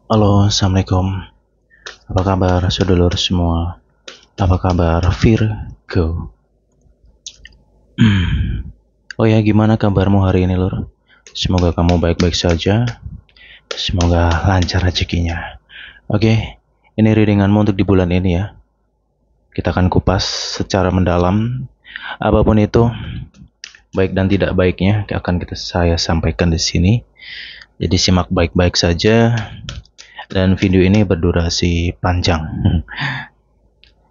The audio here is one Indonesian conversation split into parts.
Halo, Assalamualaikum. Apa kabar, saudara semua? Apa kabar, Virgo? Oh ya, gimana kabarmu hari ini, Lur? Semoga kamu baik-baik saja. Semoga lancar rezekinya. Oke, ini readinganmu untuk di bulan ini ya. Kita akan kupas secara mendalam. Apapun itu, baik dan tidak baiknya akan saya sampaikan di sini. Jadi simak baik-baik saja. Dan video ini berdurasi panjang.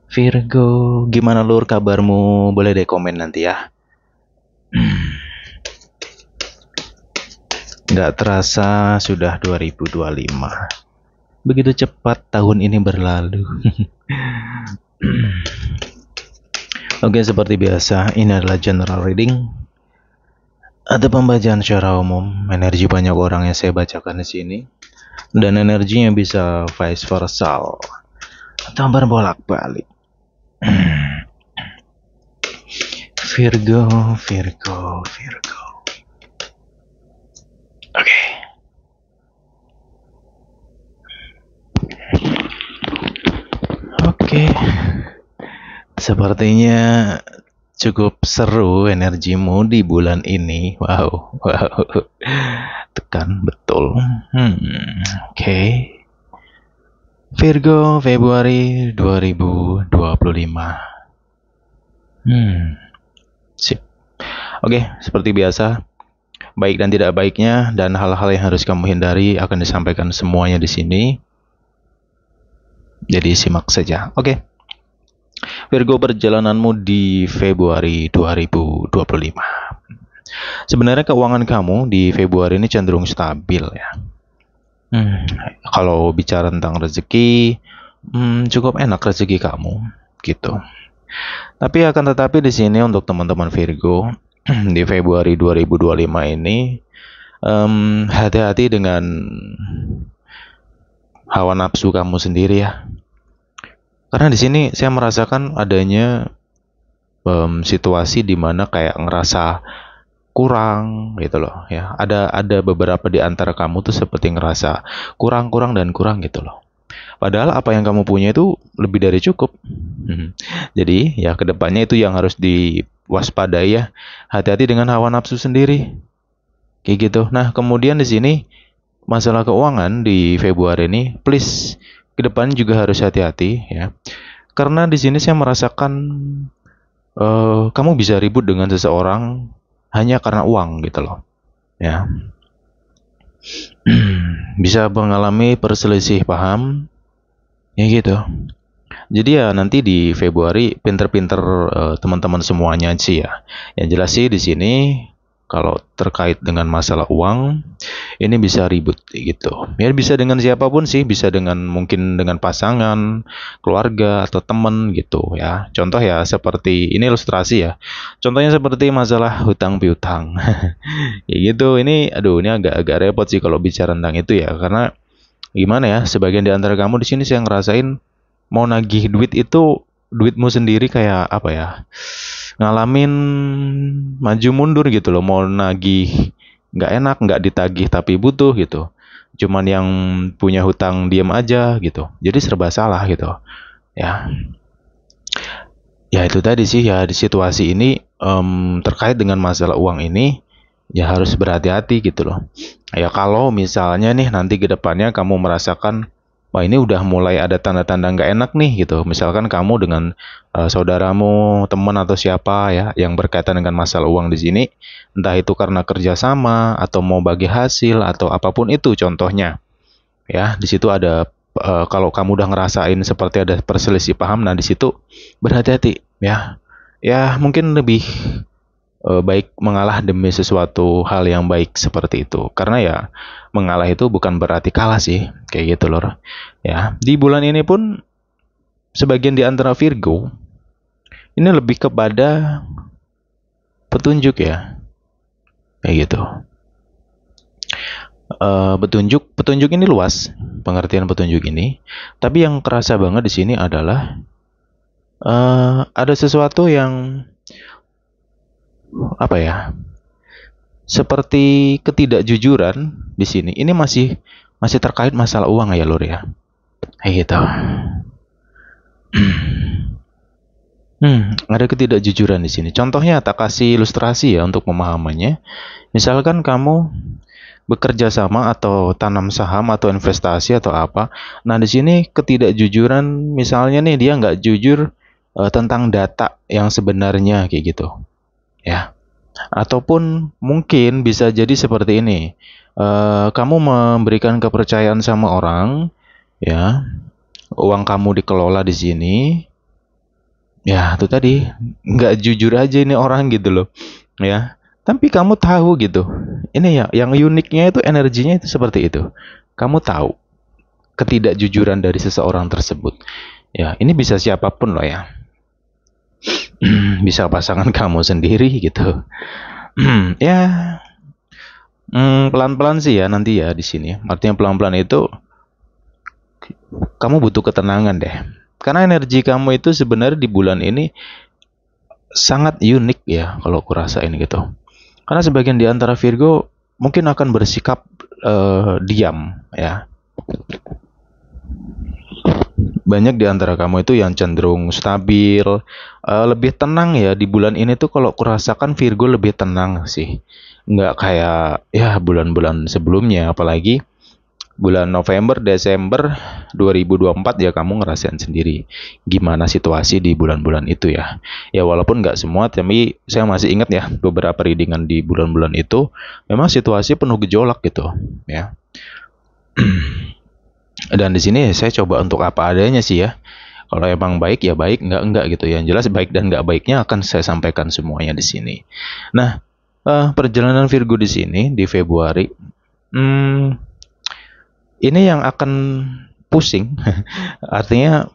Virgo, gimana Lur kabarmu? Boleh deh komen nanti ya. Nggak terasa sudah 2025. Begitu cepat tahun ini berlalu. Oke, seperti biasa, ini adalah general reading. Ada pembacaan secara umum, energi banyak orang yang saya bacakan di sini. Dan energinya bisa vice versa atau berbolak-balik. Virgo. Oke. Oke. Sepertinya cukup seru energimu di bulan ini. Wow. Tekan betul. Oke. Virgo, Februari 2025. Sip. Oke, seperti biasa, baik dan tidak baiknya dan hal-hal yang harus kamu hindari akan disampaikan semuanya di sini. Jadi simak saja. Oke. Virgo, perjalananmu di Februari 2025. Sebenarnya keuangan kamu di Februari ini cenderung stabil ya. Kalau bicara tentang rezeki, cukup enak rezeki kamu gitu. Tapi akan tetapi di sini untuk teman-teman Virgo di Februari 2025 ini, hati-hati dengan hawa nafsu kamu sendiri ya. Karena di sini saya merasakan adanya situasi di mana kayak ngerasa kurang gitu loh ya. Ada beberapa di antara kamu tuh seperti ngerasa kurang gitu loh. Padahal apa yang kamu punya itu lebih dari cukup. Jadi ya kedepannya itu yang harus diwaspadai ya. Hati-hati dengan hawa nafsu sendiri. Kayak gitu. Nah, kemudian di sini masalah keuangan di Februari ini, please kedepan juga harus hati-hati ya. Karena di sini saya merasakan kamu bisa ribut dengan seseorang hanya karena uang gitu loh. Ya. Bisa mengalami perselisih paham. Ya gitu. Jadi ya nanti di Februari pinter-pinter teman-teman semuanya sih ya. Yang jelas sih di sini kalau terkait dengan masalah uang ini bisa ribut gitu. Ya bisa dengan siapapun sih, bisa dengan mungkin dengan pasangan, keluarga atau teman gitu ya. Contoh ya seperti ini ilustrasi ya. Contohnya seperti masalah hutang piutang. Ya gitu. Ini aduh ini agak repot sih kalau bicara tentang itu ya karena gimana ya, sebagian di antara kamu di sini saya ngerasain mau nagih duit itu duitmu sendiri kayak apa ya? Ngalamin maju mundur gitu loh, mau nagih nggak enak, nggak ditagih tapi butuh gitu. Cuman yang punya hutang diem aja gitu. Jadi serba salah gitu. Ya. Ya itu tadi sih ya di situasi ini terkait dengan masalah uang ini ya harus berhati-hati gitu loh. Ya kalau misalnya nih nanti ke depannya kamu merasakan wah ini udah mulai ada tanda-tanda nggak enak nih gitu. Misalkan kamu dengan saudaramu, teman atau siapa ya yang berkaitan dengan masalah uang di sini, entah itu karena kerjasama atau mau bagi hasil atau apapun itu contohnya. Ya, di situ ada kalau kamu udah ngerasain seperti ada perselisih paham, nah di situ berhati-hati ya. Ya mungkin lebih baik mengalah demi sesuatu hal yang baik seperti itu. Karena ya mengalah itu bukan berarti kalah sih, kayak gitu loh. Ya, di bulan ini pun sebagian di antara Virgo ini lebih kepada petunjuk ya, kayak gitu. Petunjuk ini luas, pengertian petunjuk ini. Tapi yang kerasa banget di sini adalah ada sesuatu yang apa ya? Seperti ketidakjujuran di sini. Ini masih masih terkait masalah uang ya Lur ya. Kayak gitu. Ada ketidakjujuran di sini. Contohnya tak kasih ilustrasi ya untuk pemahamannya. Misalkan kamu bekerja sama atau tanam saham atau investasi atau apa. Nah, di sini ketidakjujuran misalnya nih dia nggak jujur tentang data yang sebenarnya kayak gitu. Ya. Ataupun mungkin bisa jadi seperti ini. Kamu memberikan kepercayaan sama orang, ya. Uang kamu dikelola di sini. Ya, itu tadi nggak jujur aja ini orang gitu loh. Ya. Tapi kamu tahu gitu. Ini ya, yang uniknya itu energinya itu seperti itu. Kamu tahu ketidakjujuran dari seseorang tersebut. Ya, ini bisa siapapun loh ya. Bisa pasangan kamu sendiri gitu. Ya, pelan-pelan sih ya nanti ya di sini. Artinya pelan-pelan itu kamu butuh ketenangan deh. Karena energi kamu itu sebenarnya di bulan ini sangat unik ya kalau aku rasain gitu. Karena sebagian di antara Virgo mungkin akan bersikap diam ya. Banyak di antara kamu itu yang cenderung stabil, lebih tenang ya di bulan ini tuh kalau kurasakan Virgo lebih tenang sih. Nggak kayak ya bulan-bulan sebelumnya, apalagi bulan November, Desember 2024 ya kamu ngerasain sendiri gimana situasi di bulan-bulan itu ya. Ya walaupun nggak semua, tapi saya masih ingat ya beberapa readingan di bulan-bulan itu memang situasi penuh gejolak gitu ya. Dan di sini saya coba untuk apa adanya sih ya. Kalau emang baik ya baik, enggak gitu. Yang jelas baik dan enggak baiknya akan saya sampaikan semuanya di sini. Nah, perjalanan Virgo di sini di Februari, ini yang akan pusing. Artinya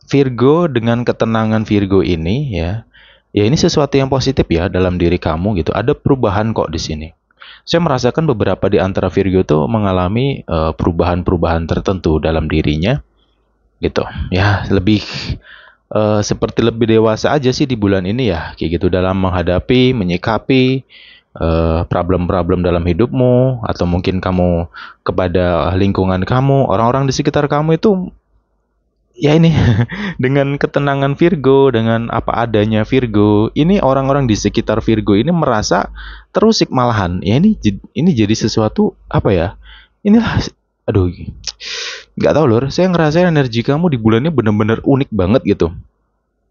Virgo dengan ketenangan Virgo ini ya, ya ini sesuatu yang positif ya dalam diri kamu gitu. Ada perubahan kok di sini. Saya merasakan beberapa di antara Virgo itu mengalami perubahan-perubahan tertentu dalam dirinya gitu. Ya, lebih seperti lebih dewasa aja sih di bulan ini ya, kayak gitu dalam menghadapi, menyikapi problem-problem dalam hidupmu atau mungkin kamu kepada lingkungan kamu, orang-orang di sekitar kamu itu ya ini dengan ketenangan Virgo, dengan apa adanya Virgo, ini orang-orang di sekitar Virgo ini merasa terusik malahan. Ya ini jadi sesuatu apa ya? Inilah aduh nggak tahu lur, saya ngerasain energi kamu di bulan ini bener-bener unik banget gitu.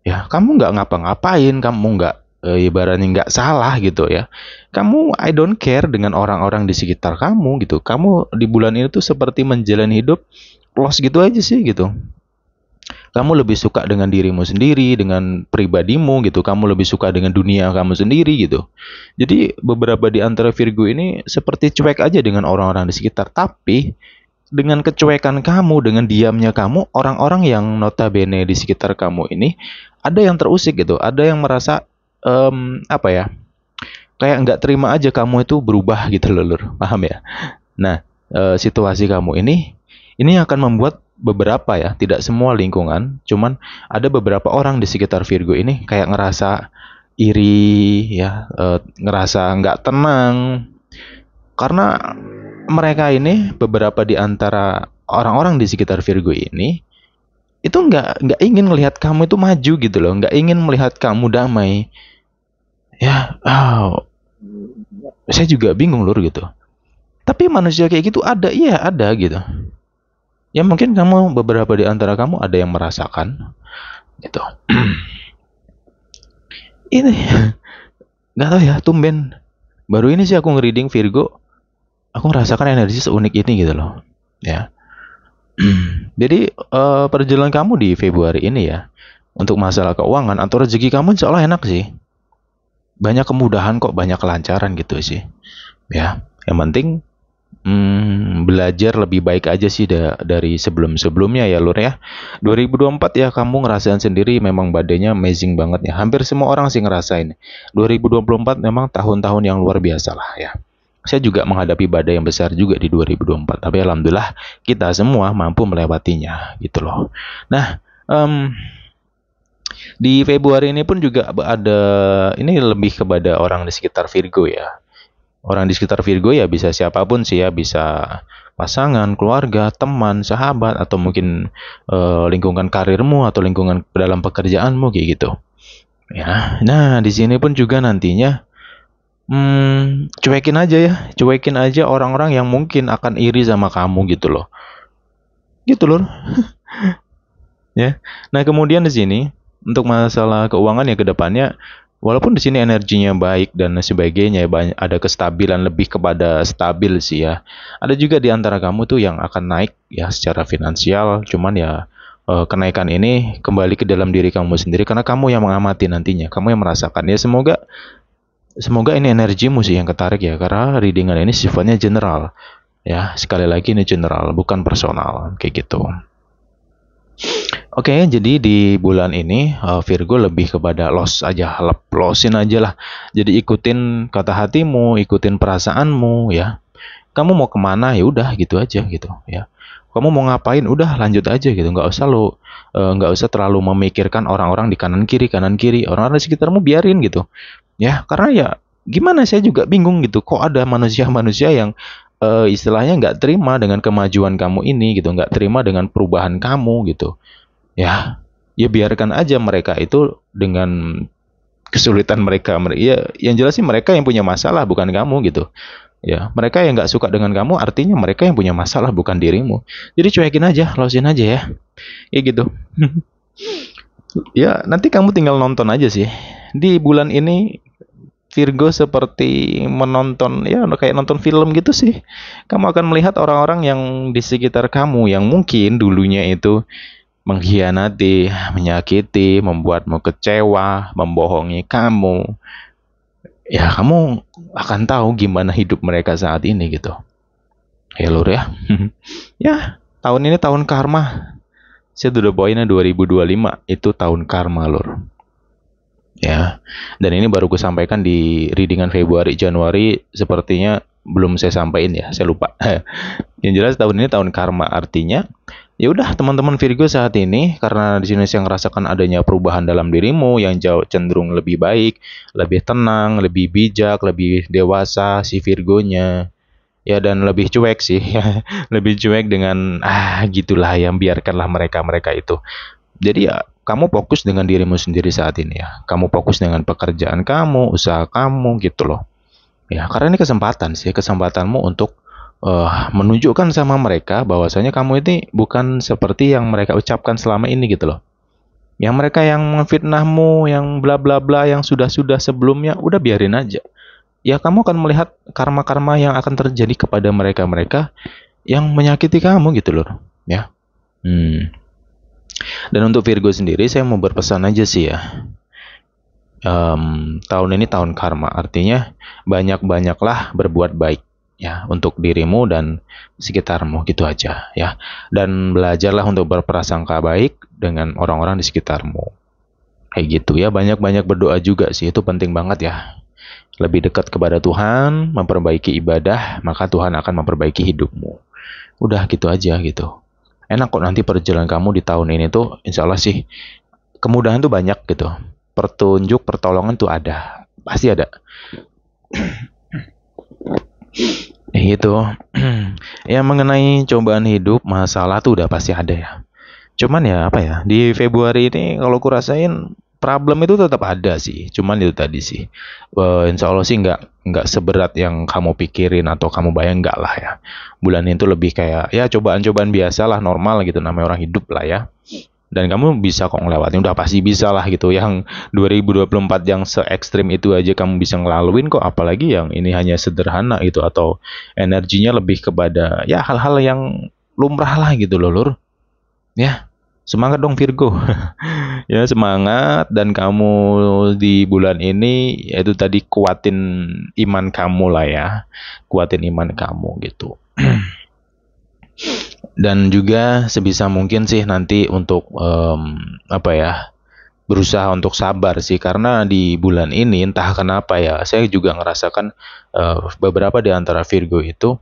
Ya, kamu nggak ngapa-ngapain, kamu nggak ibaratnya nggak salah gitu ya. Kamu I don't care dengan orang-orang di sekitar kamu gitu. Kamu di bulan ini tuh seperti menjalani hidup los gitu aja sih gitu. Kamu lebih suka dengan dirimu sendiri, dengan pribadimu gitu. Kamu lebih suka dengan dunia kamu sendiri gitu. Jadi beberapa di antara Virgo ini seperti cuek aja dengan orang-orang di sekitar. Tapi dengan kecuekan kamu, dengan diamnya kamu, orang-orang yang notabene di sekitar kamu ini ada yang terusik gitu. Ada yang merasa apa ya? Kayak nggak terima aja kamu itu berubah gitu loh, Lur. Paham ya? Nah, situasi kamu ini akan membuat beberapa ya, tidak semua lingkungan, cuman ada beberapa orang di sekitar Virgo ini kayak ngerasa iri ya, ngerasa nggak tenang karena mereka ini beberapa di antara orang-orang di sekitar Virgo ini itu nggak ingin melihat kamu itu maju gitu loh, nggak ingin melihat kamu damai ya. Saya juga bingung lur gitu, tapi manusia kayak gitu ada, iya ada gitu. Ya mungkin kamu beberapa di antara kamu ada yang merasakan gitu. Ini nggak tahu ya, tumben baru ini sih aku ngereading Virgo, aku merasakan energi seunik ini gitu loh ya. Jadi perjalanan kamu di Februari ini ya untuk masalah keuangan atau rezeki kamu insya Allah enak sih, banyak kemudahan kok, banyak kelancaran gitu sih ya. Yang penting belajar lebih baik aja sih dari sebelum-sebelumnya ya lur ya. 2024 ya kamu ngerasain sendiri memang badainya amazing banget ya. Hampir semua orang sih ngerasain. 2024 memang tahun-tahun yang luar biasa lah ya. Saya juga menghadapi badai yang besar juga di 2024. Tapi alhamdulillah kita semua mampu melewatinya gitu loh. Nah, di Februari ini pun juga ada, ini lebih kepada orang di sekitar Virgo ya. Orang di sekitar Virgo ya bisa siapapun sih ya, bisa pasangan, keluarga, teman, sahabat, atau mungkin lingkungan karirmu atau lingkungan dalam pekerjaanmu kayak gitu. Ya, nah di sini pun juga nantinya cuekin aja ya, cuekin aja orang-orang yang mungkin akan iri sama kamu gitu loh, ya. Nah kemudian di sini untuk masalah keuangan ya ke depannya, walaupun di sini energinya baik dan sebagainya, ada kestabilan lebih kepada stabil sih ya. Ada juga di antara kamu tuh yang akan naik ya secara finansial, cuman ya kenaikan ini kembali ke dalam diri kamu sendiri karena kamu yang mengamati nantinya, kamu yang merasakan ya. Semoga ini energimu sih yang ketarik ya, karena readingan ini sifatnya general. Ya, sekali lagi ini general, bukan personal, kayak gitu. Oke, jadi di bulan ini Virgo lebih kepada loss aja, lossin aja lah. Jadi ikutin kata hatimu, ikutin perasaanmu ya. Kamu mau kemana ya udah gitu aja gitu ya. Kamu mau ngapain udah lanjut aja gitu. Nggak usah terlalu memikirkan orang-orang di kanan kiri, orang-orang di sekitarmu biarin gitu. Ya, karena ya gimana saya juga bingung gitu. Kok ada manusia-manusia yang istilahnya nggak terima dengan kemajuan kamu ini gitu, nggak terima dengan perubahan kamu gitu. Ya biarkan aja mereka itu dengan kesulitan mereka. Ya, yang jelas sih mereka yang punya masalah bukan kamu gitu. Ya, mereka yang nggak suka dengan kamu artinya mereka yang punya masalah bukan dirimu. Jadi cuekin aja, losin aja ya. Ya gitu. Ya, nanti kamu tinggal nonton aja sih. Di bulan ini Virgo seperti menonton ya kayak nonton film gitu sih. Kamu akan melihat orang-orang yang di sekitar kamu yang mungkin dulunya itu mengkhianati, menyakiti, membuatmu kecewa, membohongi kamu. Ya, kamu akan tahu gimana hidup mereka saat ini gitu. Ya lur ya. Ya, tahun ini tahun karma. Saya udah poinnya 2025 itu tahun karma lur. Ya, dan ini baru gue sampaikan di readingan Februari Januari sepertinya belum saya sampaikan ya, saya lupa. Yang jelas tahun ini tahun karma artinya ya udah teman-teman Virgo saat ini karena di sini saya ngerasakan adanya perubahan dalam dirimu yang jauh cenderung lebih baik, lebih tenang, lebih bijak, lebih dewasa si Virgonya. Ya dan lebih cuek sih, lebih cuek dengan gitulah yang biarkanlah mereka itu. Jadi ya kamu fokus dengan dirimu sendiri saat ini ya. Kamu fokus dengan pekerjaan kamu, usaha kamu gitu loh. Ya, karena ini kesempatan sih, kesempatanmu untuk menunjukkan sama mereka bahwasanya kamu ini bukan seperti yang mereka ucapkan selama ini gitu loh. Yang mereka yang memfitnahmu, yang bla bla bla, yang sudah-sudah sebelumnya, udah biarin aja. Ya kamu akan melihat karma-karma yang akan terjadi kepada mereka-mereka yang menyakiti kamu gitu loh. Ya. Dan untuk Virgo sendiri saya mau berpesan aja sih ya. Tahun ini tahun karma, artinya banyak-banyaklah berbuat baik ya untuk dirimu dan sekitarmu gitu aja ya. Dan belajarlah untuk berprasangka baik dengan orang-orang di sekitarmu. Kayak gitu ya, banyak-banyak berdoa juga sih, itu penting banget ya. Lebih dekat kepada Tuhan, memperbaiki ibadah, maka Tuhan akan memperbaiki hidupmu. Udah gitu aja gitu. Enak kok nanti perjalanan kamu di tahun ini tuh insya Allah sih kemudahan tuh banyak gitu. Petunjuk, pertolongan tuh ada. Pasti ada. Gitu. Ya mengenai cobaan hidup, masalah tuh udah pasti ada ya. Cuman ya apa ya, di Februari ini kalau ku rasain problem itu tetap ada sih. Cuman itu tadi sih. Insya Allah sih nggak seberat yang kamu pikirin atau kamu bayang nggak lah ya. Bulan itu lebih kayak ya cobaan-cobaan biasa lah, normal gitu, namanya orang hidup lah ya. Dan kamu bisa kok ngelewatin, udah pasti bisa lah gitu. Yang 2024 yang se ekstrim itu aja kamu bisa ngelaluin kok, apalagi yang ini hanya sederhana gitu atau energinya lebih kepada ya hal-hal yang lumrah lah gitu loh lur. Ya, semangat dong Virgo. Ya semangat, dan kamu di bulan ini yaitu tadi kuatin iman kamu lah ya. Kuatin iman kamu gitu. Dan juga sebisa mungkin sih nanti untuk berusaha untuk sabar sih, karena di bulan ini entah kenapa ya saya juga ngerasakan beberapa di antara Virgo itu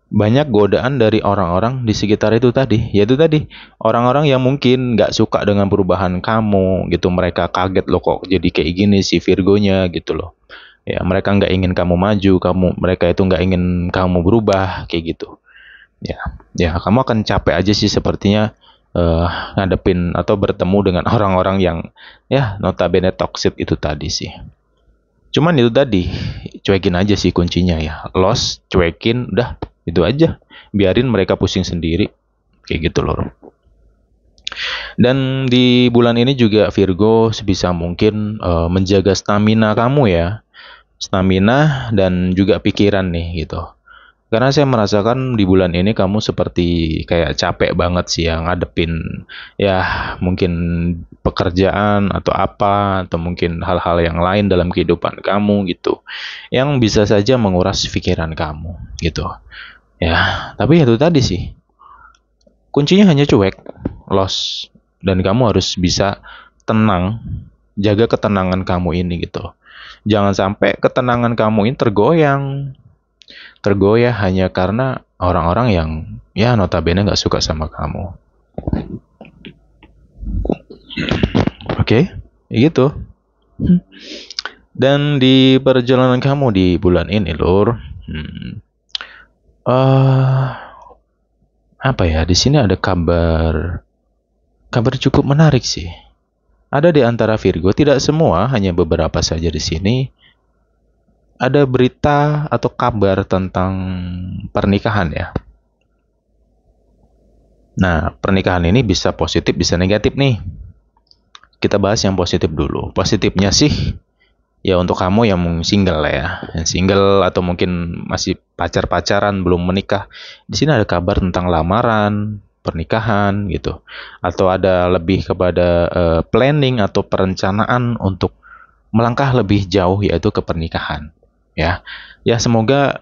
banyak godaan dari orang-orang di sekitar itu tadi, yaitu tadi orang-orang yang mungkin nggak suka dengan perubahan kamu gitu. Mereka kaget loh kok jadi kayak gini si Virgonya gitu loh ya. Mereka nggak ingin kamu maju, mereka itu nggak ingin kamu berubah kayak gitu. Ya, ya kamu akan capek aja sih sepertinya ngadepin atau bertemu dengan orang-orang yang ya notabene toxic itu tadi sih. Cuman itu tadi, cuekin aja sih kuncinya ya. Loss, cuekin, udah itu aja. Biarin mereka pusing sendiri, kayak gitu loh. Dan di bulan ini juga Virgo sebisa mungkin menjaga stamina kamu ya. Stamina dan juga pikiran nih gitu. Karena saya merasakan di bulan ini kamu seperti kayak capek banget sih ya ngadepin ya mungkin pekerjaan atau apa atau mungkin hal-hal yang lain dalam kehidupan kamu gitu. Yang bisa saja menguras pikiran kamu gitu. Ya, tapi itu tadi sih. Kuncinya hanya cuek, loss dan kamu harus bisa tenang, jaga ketenangan kamu ini gitu. Jangan sampai ketenangan kamu ini tergoyah hanya karena orang-orang yang ya notabene nggak suka sama kamu. Oke, gitu. Dan di perjalanan kamu di bulan ini, Lur, apa ya? Di sini ada kabar cukup menarik sih. Ada di antara Virgo, tidak semua, hanya beberapa saja di sini. Ada berita atau kabar tentang pernikahan ya. Nah, pernikahan ini bisa positif, bisa negatif nih. Kita bahas yang positif dulu. Positifnya sih, ya untuk kamu yang single lah ya. Yang single atau mungkin masih pacar-pacaran, belum menikah. Di sini ada kabar tentang lamaran, pernikahan gitu. Atau ada lebih kepada planning atau perencanaan untuk melangkah lebih jauh yaitu ke pernikahan. Ya, ya semoga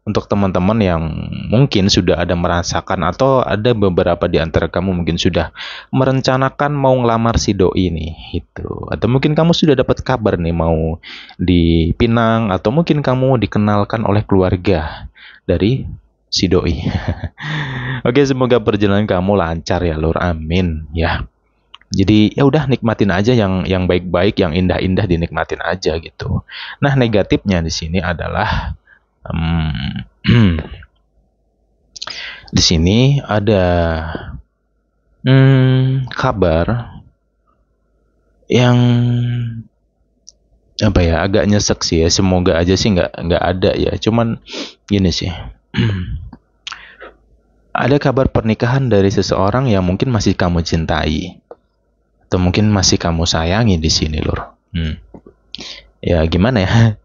untuk teman-teman yang mungkin sudah ada merasakan atau ada beberapa di antara kamu mungkin sudah merencanakan mau ngelamar si doi nih gitu. Atau mungkin kamu sudah dapat kabar nih mau dipinang atau mungkin kamu dikenalkan oleh keluarga dari si doi. Oke, semoga perjalanan kamu lancar ya, Lur. Amin ya. Jadi ya udah nikmatin aja yang baik-baik, yang indah-indah dinikmatin aja gitu. Nah, negatifnya di sini adalah di sini ada kabar yang apa ya agak nyesek sih ya. Semoga aja sih nggak ada ya. Cuman gini sih. Ada kabar pernikahan dari seseorang yang mungkin masih kamu cintai atau mungkin masih kamu sayangi di sini, Lur. Ya gimana ya?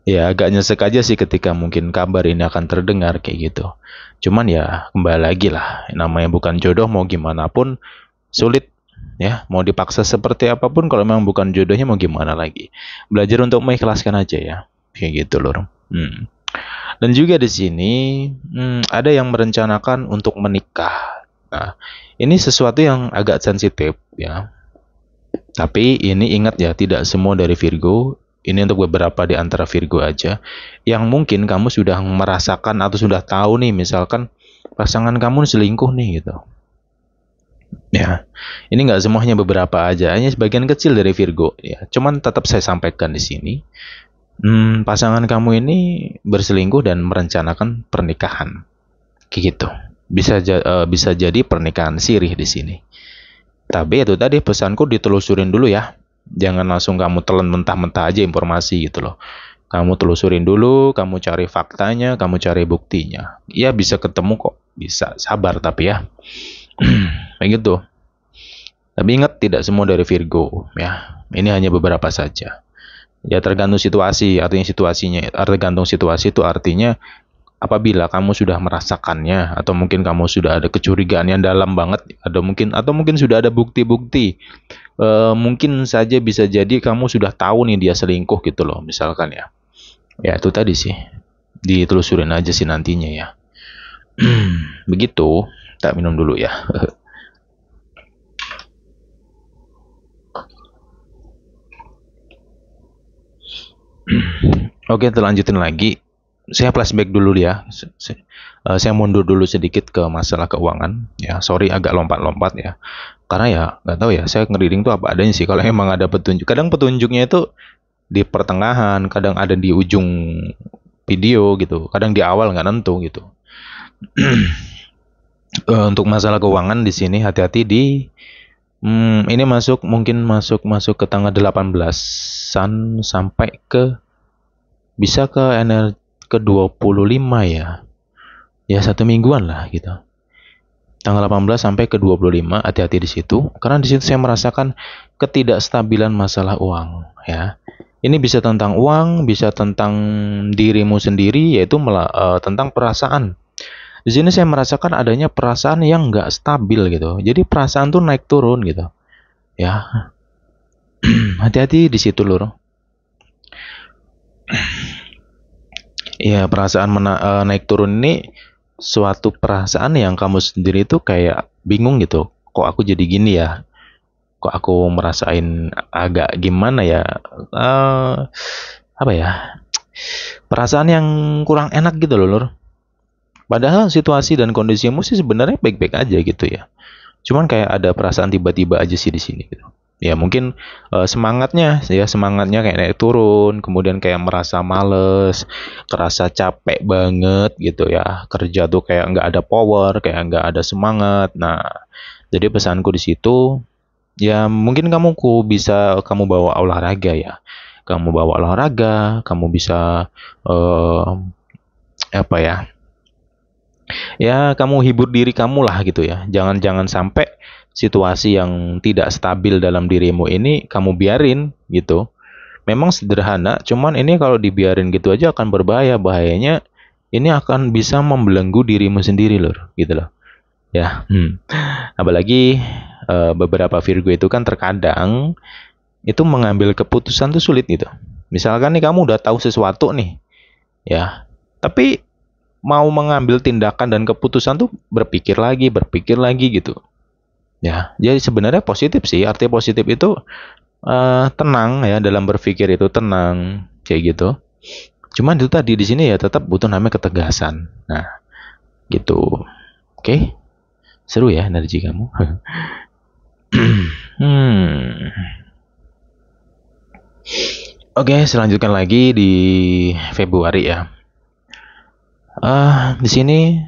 Ya agak nyesek aja sih ketika mungkin kabar ini akan terdengar kayak gitu. Cuman ya kembali lagi lah, namanya bukan jodoh mau gimana pun sulit ya. Mau dipaksa seperti apapun kalau memang bukan jodohnya mau gimana lagi. Belajar untuk mengikhlaskan aja ya. Kayak gitu, Lur. Dan juga di sini ada yang merencanakan untuk menikah. Nah, ini sesuatu yang agak sensitif ya. Tapi ini ingat ya, tidak semua dari Virgo. Ini untuk beberapa di antara Virgo aja. Yang mungkin kamu sudah merasakan atau sudah tahu nih, misalkan pasangan kamu selingkuh nih gitu. Ya, ini nggak semuanya, beberapa aja. Hanya sebagian kecil dari Virgo ya. Cuman tetap saya sampaikan di sini. Pasangan kamu ini berselingkuh dan merencanakan pernikahan, kayak gitu. Bisa jadi pernikahan sirih di sini. Tapi itu tadi pesanku ditelusurin dulu ya. Jangan langsung kamu telan mentah-mentah aja informasi gitu loh. Kamu telusurin dulu, kamu cari faktanya, kamu cari buktinya. Ya bisa ketemu kok, bisa sabar tapi ya. Kayak gitu. Tapi ingat tidak semua dari Virgo ya. Ini hanya beberapa saja. Ya tergantung situasi, tergantung situasi itu artinya apabila kamu sudah merasakannya atau mungkin kamu sudah ada kecurigaan yang dalam banget, atau mungkin sudah ada bukti-bukti, mungkin saja bisa jadi kamu sudah tahu nih dia selingkuh gitu loh, misalkan ya. Ya itu tadi sih, ditelusurin aja sih nantinya ya. Begitu, tak minum dulu ya. Oke, lanjutin lagi. Saya flashback dulu ya. Saya mundur dulu sedikit ke masalah keuangan. Ya, sorry agak lompat-lompat ya. Karena ya nggak tahu ya. Saya ngereading tuh apa adanya sih. Kalau emang ada petunjuk, kadang petunjuknya itu di pertengahan, kadang ada di ujung video gitu. Kadang di awal nggak nentu gitu. Untuk masalah keuangan di sini hati-hati di ini mungkin masuk ke tanggal 18-an sampai ke bisa ke 25 ya. Ya 1 mingguan lah gitu. Tanggal 18 sampai ke 25, hati-hati di situ karena di situ saya merasakan ketidakstabilan masalah uang ya. Ini bisa tentang uang, bisa tentang dirimu sendiri, yaitu tentang perasaan. Di sini saya merasakan adanya perasaan yang nggak stabil gitu. Jadi perasaan tuh naik turun gitu. Ya, hati-hati di situ lur. Ya, perasaan naik turun ini suatu perasaan yang kamu sendiri tuh kayak bingung gitu. Kok aku jadi gini ya? Kok aku merasain agak gimana ya? Apa ya? Perasaan yang kurang enak gitu loh lur. Padahal situasi dan kondisimu sih sebenarnya baik-baik aja gitu ya. Cuman kayak ada perasaan tiba-tiba aja sih di sini gitu. Ya mungkin semangatnya kayak naik turun, kemudian kayak merasa males, kerasa capek banget gitu ya. Kerja tuh kayak nggak ada power, kayak nggak ada semangat. Nah, jadi pesanku di situ, ya mungkin bisa kamu bawa olahraga ya. Kamu bawa olahraga, kamu bisa apa ya? Ya kamu hibur diri kamu lah gitu ya. Jangan sampai situasi yang tidak stabil dalam dirimu ini kamu biarin gitu. Memang sederhana, cuman ini kalau dibiarin gitu aja akan berbahaya. Bahayanya ini akan bisa membelenggu dirimu sendiri loh, gitu loh. Ya, apalagi beberapa Virgo itu kan terkadang itu mengambil keputusan tuh sulit gitu. Misalkan nih kamu udah tahu sesuatu nih, ya, tapi mau mengambil tindakan dan keputusan tuh berpikir lagi gitu. Ya, jadi sebenarnya positif sih. Arti positif itu tenang ya, dalam berpikir itu tenang kayak gitu. Cuman itu tadi di sini ya tetap butuh namanya ketegasan. Nah, gitu. Oke. Seru ya energi kamu. Oke, selanjutkan lagi di Februari ya. Di sini,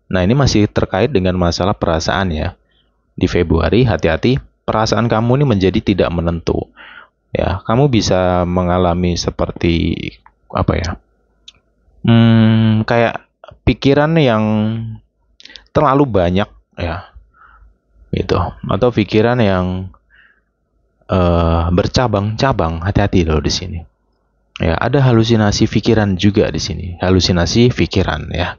nah ini masih terkait dengan masalah perasaan ya. Di Februari, hati-hati, perasaan kamu ini menjadi tidak menentu. Ya, kamu bisa mengalami seperti apa ya? Kayak pikiran yang terlalu banyak ya, gitu. Atau pikiran yang bercabang-cabang. Hati-hati loh di sini. Ya, ada halusinasi pikiran juga di sini. Halusinasi pikiran ya.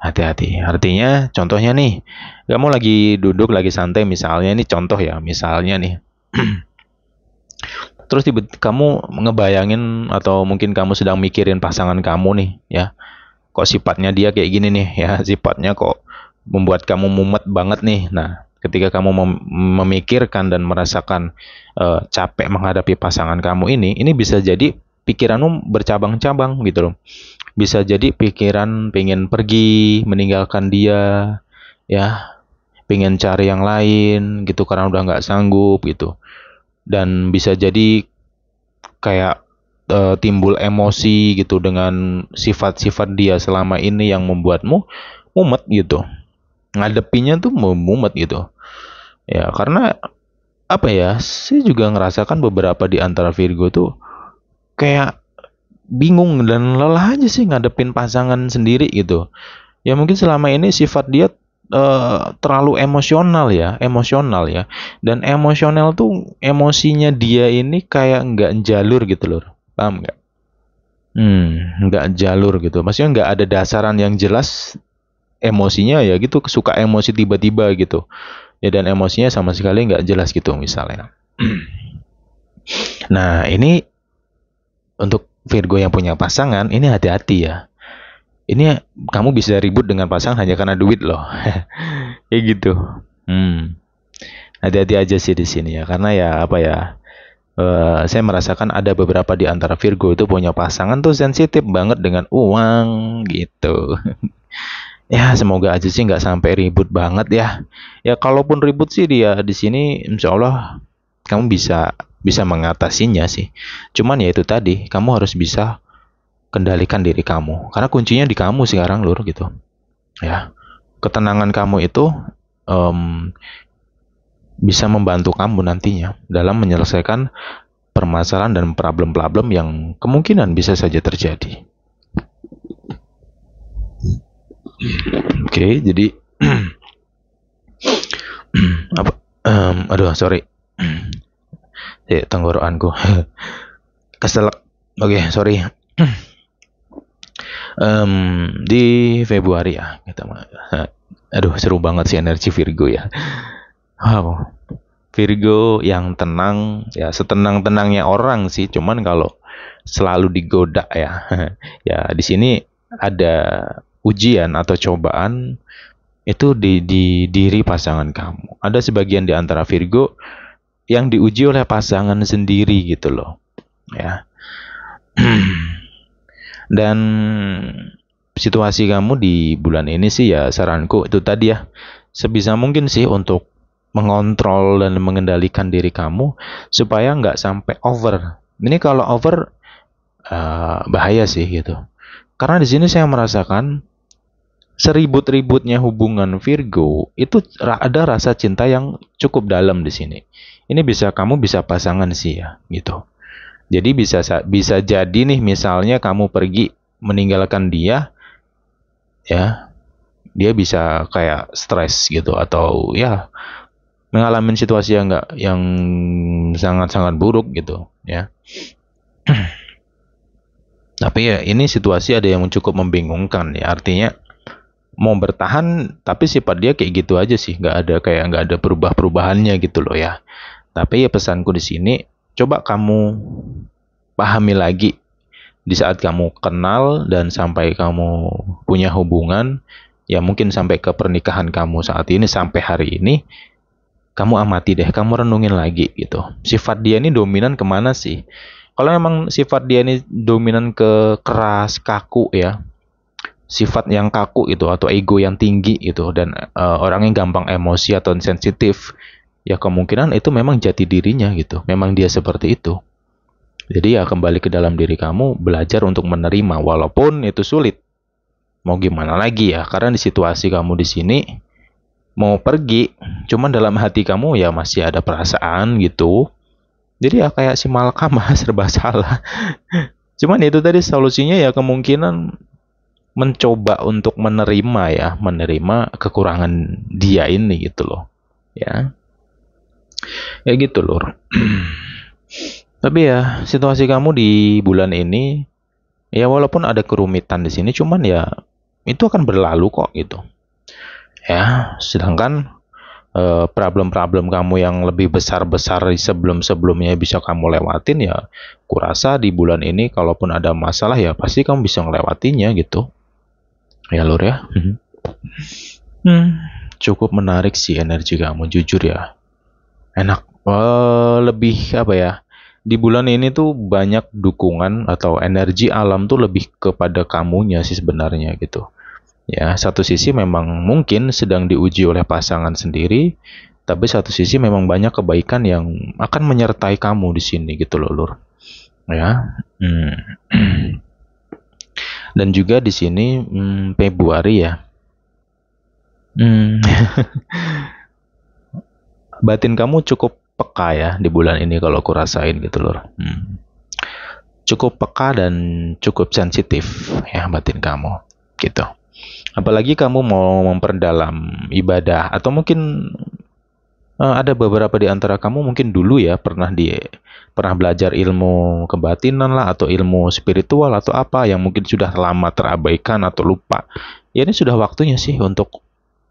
Hati-hati. Artinya contohnya nih, kamu lagi duduk lagi santai misalnya, ini contoh ya, misalnya nih. Terus kamu ngebayangin atau mungkin kamu sedang mikirin pasangan kamu nih ya. Kok sifatnya dia kayak gini nih ya, sifatnya kok membuat kamu mumet banget nih. Nah, ketika kamu memikirkan dan merasakan capek menghadapi pasangan kamu ini bisa jadi pikiranmu bercabang-cabang gitu loh. Bisa jadi pikiran pengen pergi, meninggalkan dia, ya, pengen cari yang lain gitu karena udah nggak sanggup gitu. Dan bisa jadi kayak timbul emosi gitu dengan sifat-sifat dia selama ini yang membuatmu mumet gitu. Ngadepinya tuh mumet gitu. Ya, karena apa ya? Saya juga ngerasakan beberapa di antara Virgo tuh kayak bingung dan lelah aja sih ngadepin pasangan sendiri gitu. Ya mungkin selama ini sifat dia terlalu emosional ya. Dan emosional tuh emosinya dia ini kayak nggak jalur gitu loh, paham nggak? Nggak jalur gitu. Maksudnya nggak ada dasaran yang jelas emosinya ya gitu. Suka emosi tiba-tiba gitu. Ya dan emosinya sama sekali nggak jelas gitu misalnya. Nah ini untuk Virgo yang punya pasangan ini hati-hati ya. Ini kamu bisa ribut dengan pasangan hanya karena duit loh. Kayak gitu. Hati-hati aja sih di sini ya, karena ya apa ya, saya merasakan ada beberapa di antara Virgo itu punya pasangan tuh sensitif banget dengan uang gitu. Ya semoga aja sih nggak sampai ribut banget ya. Ya kalaupun ribut sih dia di sini, insya Allah kamu bisa mengatasinya sih. Cuman ya itu tadi, kamu harus bisa kendalikan diri kamu. Karena kuncinya di kamu sekarang lur gitu. ya. Ketenangan kamu itu em, bisa membantu kamu nantinya dalam menyelesaikan permasalahan dan problem-problem yang kemungkinan bisa saja terjadi. Oke, jadi apa? Aduh, sorry, tenggorokanku keselak. Oke, sorry. Di Februari ya, kita aduh seru banget sih energi Virgo ya. Wow, Virgo yang tenang ya, setenang-tenangnya orang sih. Cuman kalau selalu digoda ya, ya di sini ada ujian atau cobaan itu di diri pasangan kamu. Ada sebagian di antara Virgo yang diuji oleh pasangan sendiri gitu loh, ya. Dan situasi kamu di bulan ini sih ya saranku itu tadi ya, sebisa mungkin sih untuk mengontrol dan mengendalikan diri kamu supaya nggak sampai over. Ini kalau over bahaya sih gitu. Karena di sini saya merasakan seribut-ributnya hubungan Virgo itu ada rasa cinta yang cukup dalam di sini. Ini kamu bisa pasangan sih ya gitu. Jadi bisa jadi nih misalnya kamu pergi meninggalkan dia, ya dia bisa kayak stres gitu atau ya mengalami situasi yang sangat-sangat buruk gitu ya. Tapi ya ini situasi ada yang cukup membingungkan ya, artinya mau bertahan tapi sifat dia kayak gitu aja sih, nggak ada perubahannya gitu loh ya. Tapi ya pesanku di sini, coba kamu pahami lagi di saat kamu kenal dan sampai kamu punya hubungan, ya mungkin sampai ke pernikahan kamu saat ini sampai hari ini, kamu amati deh, kamu renungin lagi gitu. Sifat dia ini dominan kemana sih? Kalau memang sifat dia ini dominan ke keras, kaku ya, sifat yang kaku itu atau ego yang tinggi itu dan orang yang gampang emosi atau sensitif, ya kemungkinan itu memang jati dirinya gitu. Memang dia seperti itu. Jadi ya kembali ke dalam diri kamu, belajar untuk menerima walaupun itu sulit. Mau gimana lagi ya? Karena di situasi kamu di sini mau pergi, cuman dalam hati kamu ya masih ada perasaan gitu. Jadi ya kayak si Malkam serba salah. Cuman itu tadi solusinya ya kemungkinan mencoba untuk menerima ya, menerima kekurangan dia ini gitu loh. Ya. Ya gitu loh. Tapi ya situasi kamu di bulan ini ya walaupun ada kerumitan di sini cuman ya itu akan berlalu kok gitu. Ya, sedangkan problem-problem kamu yang lebih besar-besar sebelum-sebelumnya bisa kamu lewatin ya kurasa di bulan ini kalaupun ada masalah ya pasti kamu bisa ngelewatinya gitu. Ya Lur ya. Cukup menarik sih energi kamu jujur ya. Enak. Lebih apa ya? Di bulan ini tuh banyak dukungan atau energi alam tuh lebih kepada kamunya sih sebenarnya gitu. Ya, satu sisi memang mungkin sedang diuji oleh pasangan sendiri, tapi satu sisi memang banyak kebaikan yang akan menyertai kamu di sini gitu loh, Lur. Ya. Dan juga di sini Februari ya. Batin kamu cukup peka ya di bulan ini kalau aku rasain gitu loh. Cukup peka dan cukup sensitif ya batin kamu gitu. Apalagi kamu mau memperdalam ibadah atau mungkin ada beberapa di antara kamu mungkin dulu ya pernah belajar ilmu kebatinan lah atau ilmu spiritual atau apa yang mungkin sudah lama terabaikan atau lupa. Ya ini sudah waktunya sih untuk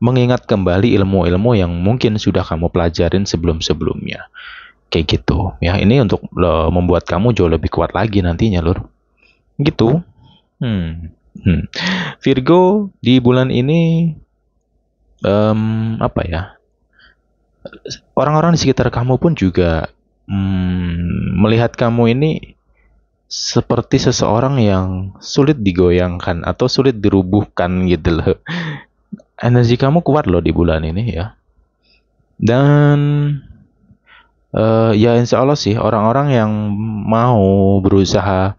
mengingat kembali ilmu-ilmu yang mungkin sudah kamu pelajarin sebelum-sebelumnya. Kayak gitu. Ya, ini untuk membuat kamu jauh lebih kuat lagi nantinya, Lur. Gitu. Virgo di bulan ini apa ya? Orang-orang di sekitar kamu pun juga melihat kamu ini seperti seseorang yang sulit digoyangkan atau sulit dirubuhkan gitu loh. Energi kamu kuat loh di bulan ini ya. Dan ya insya Allah sih orang-orang yang mau berusaha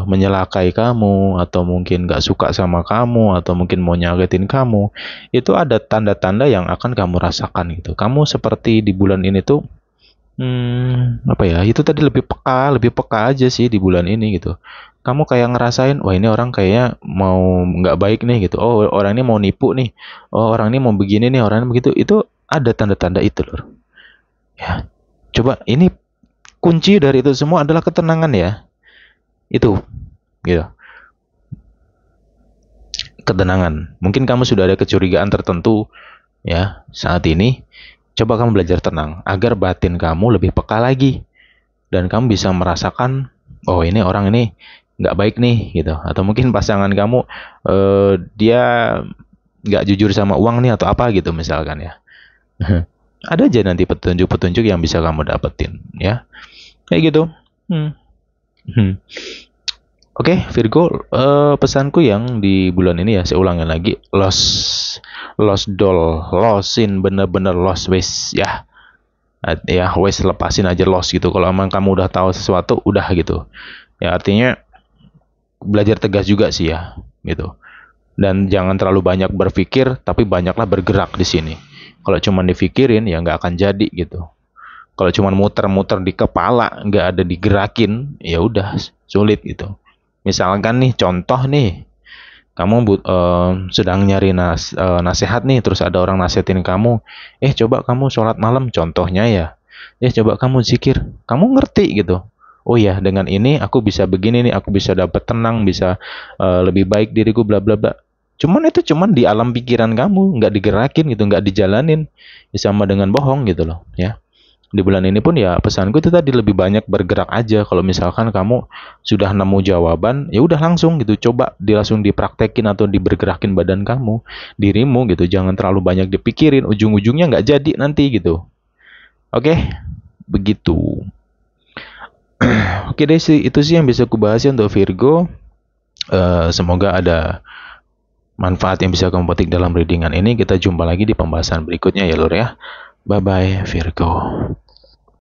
menyelakai kamu, atau mungkin nggak suka sama kamu, atau mungkin mau nyakitin kamu, itu ada tanda-tanda yang akan kamu rasakan gitu. Kamu seperti di bulan ini tuh, apa ya? Itu tadi lebih peka aja sih di bulan ini gitu. Kamu kayak ngerasain, wah ini orang kayaknya mau nggak baik nih gitu. Oh orang ini mau nipu nih. Oh orang ini mau begini nih, orang ini begitu. Itu ada tanda-tanda itu loh. Ya, coba ini kunci dari itu semua adalah ketenangan ya. Itu, gitu. Ketenangan. Mungkin kamu sudah ada kecurigaan tertentu ya saat ini. Coba kamu belajar tenang agar batin kamu lebih peka lagi dan kamu bisa merasakan, oh ini orang ini nggak baik nih gitu. Atau mungkin pasangan kamu dia nggak jujur sama uang nih atau apa gitu misalkan ya. Ada aja nanti petunjuk-petunjuk yang bisa kamu dapetin ya. Kayak gitu. Hmm. Hmm. Oke, Virgo, pesanku yang di bulan ini ya, saya ulangi lagi, lost doll, lossin, bener-bener lost wes ya, ya wes lepasin aja lost gitu. Kalau emang kamu udah tahu sesuatu, udah gitu. Ya artinya belajar tegas juga sih ya, gitu. Dan jangan terlalu banyak berpikir, tapi banyaklah bergerak di sini. Kalau cuma dipikirin, ya nggak akan jadi gitu. Kalau cuma muter-muter di kepala, nggak ada digerakin, ya udah sulit gitu. Misalkan nih, contoh nih, kamu sedang nyari nasihat nih, terus ada orang nasihatin kamu, coba kamu sholat malam, contohnya ya, coba kamu zikir, kamu ngerti gitu. Oh ya, dengan ini aku bisa begini nih, aku bisa dapat tenang, bisa lebih baik diriku, bla bla bla. Cuman di alam pikiran kamu, nggak digerakin gitu, nggak dijalanin, ya, sama dengan bohong gitu loh, ya. Di bulan ini pun ya pesanku itu tadi lebih banyak bergerak aja. Kalau misalkan kamu sudah nemu jawaban, ya udah langsung gitu, coba langsung dipraktekin atau dibergerakin badan kamu, dirimu gitu. Jangan terlalu banyak dipikirin, ujung-ujungnya nggak jadi nanti gitu. Oke, begitu. Oke deh sih, itu sih yang bisa aku bahas ya untuk Virgo. Semoga ada manfaat yang bisa kamu petik dalam readingan ini. Kita jumpa lagi di pembahasan berikutnya ya Lur ya. Bye bye Virgo.